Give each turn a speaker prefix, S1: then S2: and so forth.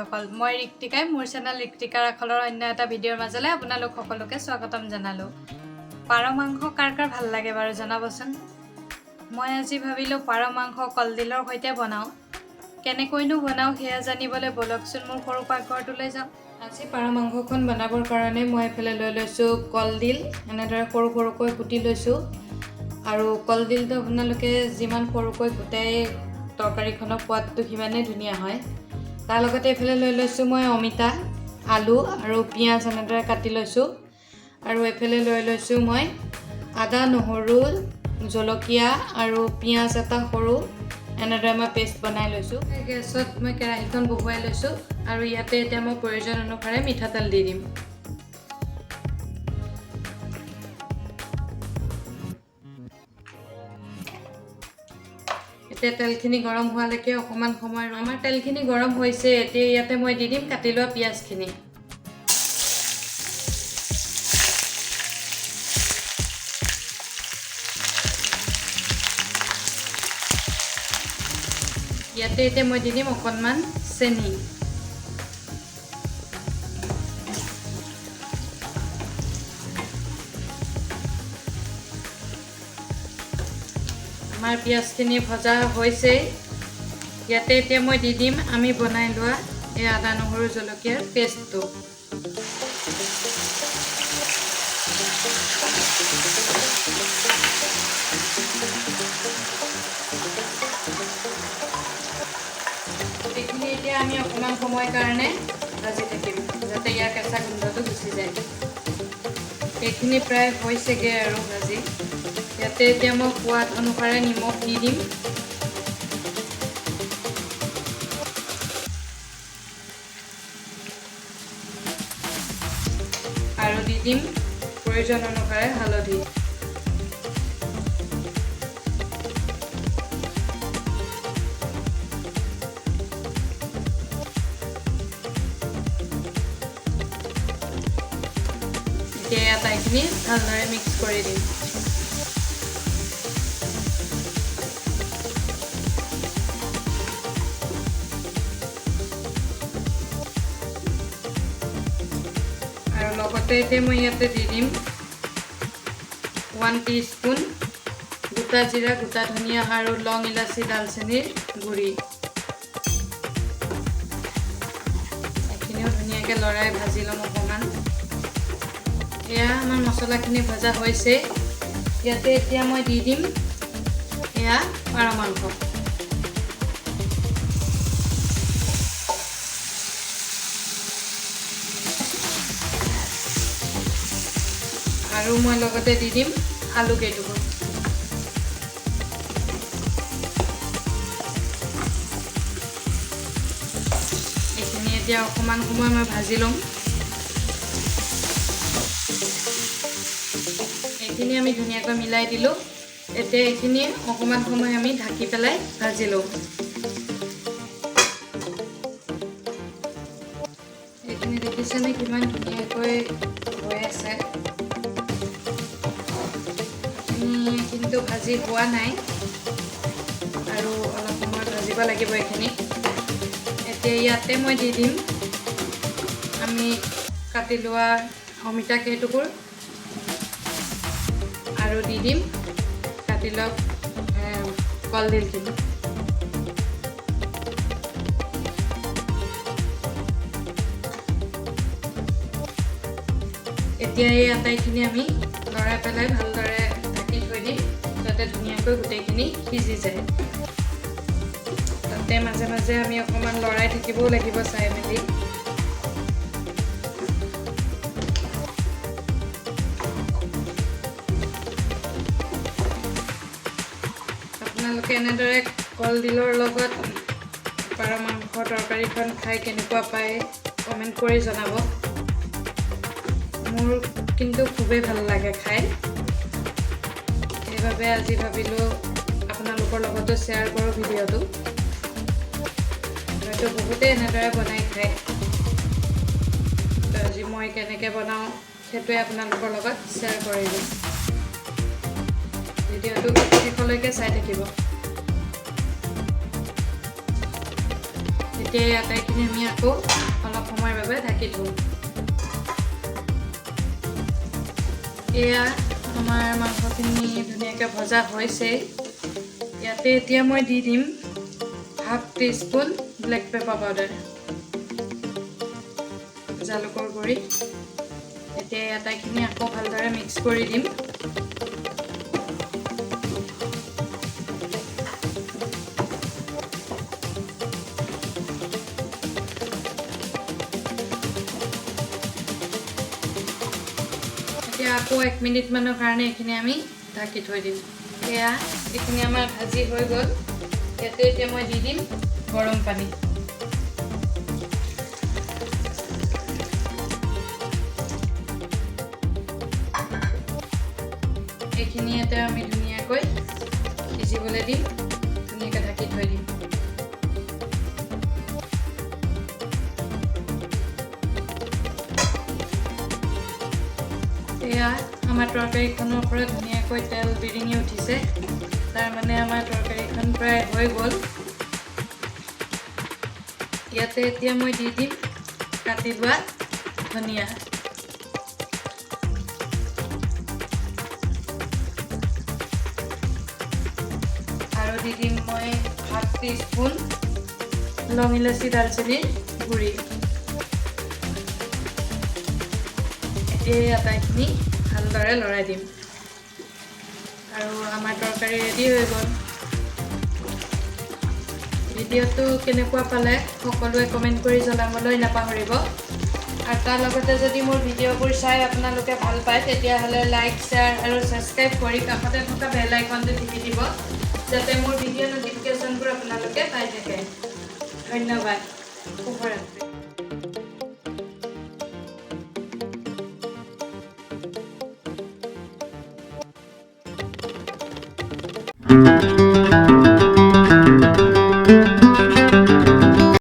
S1: বন্ধুসকল মই ৰিক্তিকাই মোৰ চেনেল ৰিক্তিকাৰ আখলৰ অন্য এটা ভিডিঅ'ৰ মাজলৈ আপোনালোক সকলোকে স্বাগতম জনালো পাৰ মাংস কাৰ কাৰ ভাল লাগে বাৰু জনাবচোন মই আজি ভাবিলো পাৰ মাংস কলডিলৰ সৈতে বনাও কেনেকৈনো বনাও হেয়া জানিবলৈ বলকচোন মোৰ সৰু পাকঘৰটোলৈ যাম আজি পাৰ মাংসখন বনাবৰ কাৰণে মই এফালে লৈ লৈছো কলডিল এনেদৰে সৰু সৰুকৈ কুটি লৈছো আৰু কলডিলটো আপোনালোকে যিমান সৰুকৈ কুটাই তৰকাৰীখনৰ সোৱাদটো কিমানে ধুনীয়া হয় তাৰ লগতে এফালে লৈ লৈছো মই অমিতা আলু আৰু পিয়াজ এনেদৰে কাটি লৈছো আৰু এফালে লৈ লৈছো মই আদা নহৰু জলকীয়া আৰু পিয়াজ এটা সৰু এনেদৰে মই পেষ্ট বনাই লৈছো গেছত মই কেৰাহীখন বহুৱাই লৈছো আৰু ইয়াতে এতিয়া মই প্ৰয়োজন অনুসাৰে মিঠাতেল দি দিম এতিয়া তেলখিনি গৰম হোৱালৈকে অকমান সময় আমাৰ তেলখিনি গৰম হৈছে এতিয়া ইয়াতে মই দি দিম কাটি লোৱা পিয়াজখিনি ইয়াতে এতিয়া মই দি দিম অকণমান চেনি আমাৰ পিয়াজখিনি ভজা হৈছে ইয়াতে এতিয়া মই দি দিম আমি বনাই লোৱা এই আদা নহৰু জলকীয়াৰ পেষ্টটো এইখিনি এতিয়া আমি অকণমান সময়ৰ কাৰণে ভাজি থাকিম যাতে ইয়াৰ কেঁচা গোন্ধটো গুচি যায় এইখিনি প্ৰায় হৈছেগৈ আৰু ভাজি ইয়াতে এতিয়া মই সোৱাদ অনুসাৰে নিমখ দি দিম আৰু দি দিম প্ৰয়োজন অনুসাৰে হালধি এতিয়া আটাইখিনি ভালদৰে মিক্স কৰি দিম লগতে এতিয়া মই ইয়াতে দি দিম 1 টিস্পুন গোটা জিৰা গোটা ধনিয়া আৰু লং ইলাচি দালচেনিৰ গুড়ি এইখিনিও ধুনীয়াকৈ লৰাই ভাজি ল'ম অকণমান এয়া আমাৰ মছলাখিনি ভজা হৈছে ইয়াতে এতিয়া মই দি দিম এয়া পাৰ মাংস আৰু মই লগতে দি দিম আলু কেইটুকুৰ এইখিনি এতিয়া অকণমান সময় মই ভাজি ল'ম এইখিনি আমি ধুনীয়াকৈ মিলাই দিলোঁ এতিয়া এইখিনি অকণমান সময় আমি ঢাকি পেলাই ভাজি লওঁ এইখিনি দেখিছেনে কিমান ধুনীয়াকৈ হৈ আছে কিন্তু ভাজি হোৱা নাই আৰু অলপ সময় ভাজিব লাগিব এইখিনি এতিয়া ইয়াতে মই দি দিম আমি কাটি লোৱা অমিতা কেইটুকুৰ আৰু দি দিম কাটি লোৱা কলডিলখিনি এতিয়া এই আটাইখিনি আমি লৰাই পেলাই ভালদৰে যাতে ধুনীয়াকৈ গোটেইখিনি সিজি যায় তাতে মাজে মাজে আমি অকণমান লৰাই থাকিবও লাগিব চাই মেলি আপোনালোকে এনেদৰে কলডিলৰ লগত পাৰ মাংসৰ তৰকাৰীখন খাই কেনেকুৱা পায় কমেণ্ট কৰি জনাব মোৰ কিন্তু খুবেই ভাল লাগে খাই সেইবাবে আজি ভাবিলোঁ আপোনালোকৰ লগতো শ্বেয়াৰ কৰোঁ ভিডিঅ'টো হয়তো বহুতেই এনেদৰে বনাই খায় তো আজি মই কেনেকৈ বনাওঁ সেইটোৱে আপোনালোকৰ লগত শ্বেয়াৰ কৰিলোঁ ভিডিঅ'টো শেষলৈকে চাই থাকিব এতিয়া আটাইখিনি আমি আকৌ অলপ সময়ৰ বাবে ঢাকি থওঁ এয়া আমাৰ মাংসখিনি ধুনীয়াকৈ ভজা হৈছে ইয়াতে এতিয়া মই দি দিম half teaspoon black paper powder জালুকৰ গুড়ি এতিয়া আটাইখিনি আকৌ ভালদৰে মিক্স কৰি দিম এতিয়া আকৌ 1 মিনিট মানৰ কাৰণে এইখিনি আমি ঢাকি থৈ দিম এয়া এইখিনি আমাৰ ভাজি হৈ গ'ল ইয়াতে এতিয়া মই দি দিম গৰম পানী এইখিনি এটা আমি ধুনীয়াকৈ সিজিবলৈ দিম ধুনীয়াকৈ ঢাকি থৈ দিম এয়া আমাৰ তৰকাৰীখনৰ পৰা ধুনীয়াকৈ তেল বিৰিঙি উঠিছে তাৰ মানে আমাৰ তৰকাৰীখন প্ৰায় হৈ গ'ল ইয়াতে এতিয়া মই দি দিম কাটি লোৱা ধনিয়া আৰু দি দিম মই হাফ টিস্পুন লং ইলাচি দালচেনিৰ গুড়ি এই আটাইখিনি ভালদৰে লৰাই দিম আৰু আমাৰ তৰকাৰী ৰেডি হৈ গ'ল ভিডিঅ'টো কেনেকুৱা পালে সকলোৱে কমেণ্ট কৰি জনাবলৈ নাপাহৰিব আৰু তাৰ লগতে যদি মোৰ ভিডিঅ'বোৰ চাই আপোনালোকে ভাল পায় তেতিয়াহ'লে লাইক শ্বেয়াৰ আৰু ছাবস্ক্ৰাইব কৰি কাষতে থকা বেল আইকনটো টিপি দিব যাতে মোৰ ভিডিঅ' ন'টিফিকেশ্যনবোৰ আপোনালোকে পাই থাকে ধন্যবাদ শুভৰাত্ৰি